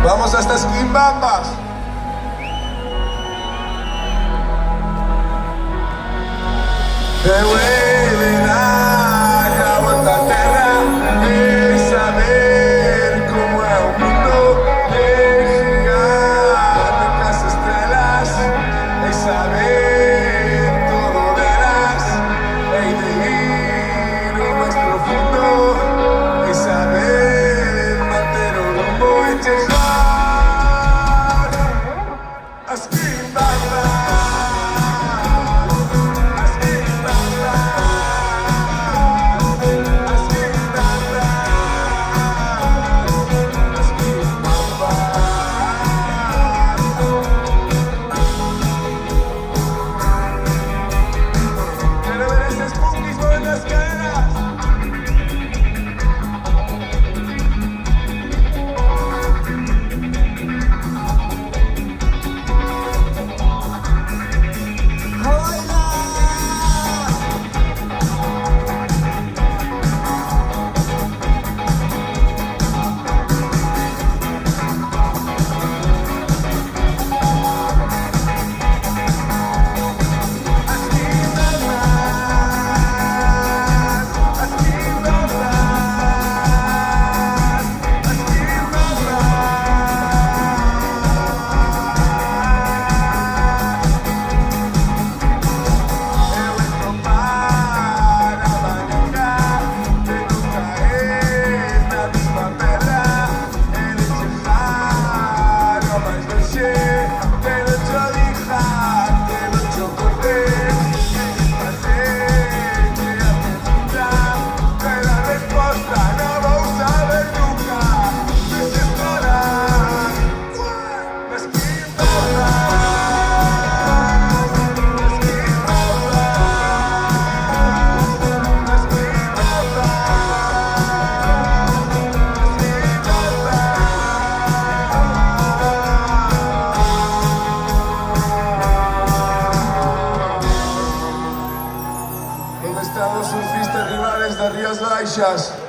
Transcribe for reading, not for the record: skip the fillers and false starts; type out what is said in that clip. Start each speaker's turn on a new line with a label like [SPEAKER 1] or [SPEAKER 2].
[SPEAKER 1] Vamos a estas quimbambas. Te vuelven a la vuelta a terra es saber cómo es un mundo de gigantescas estrelas, es saber todo de las, de ir lo más profundo, es saber mantener un rumbo y llegar a quimbambas. ¿Dónde están los surfistas rivales de Rías Baixas?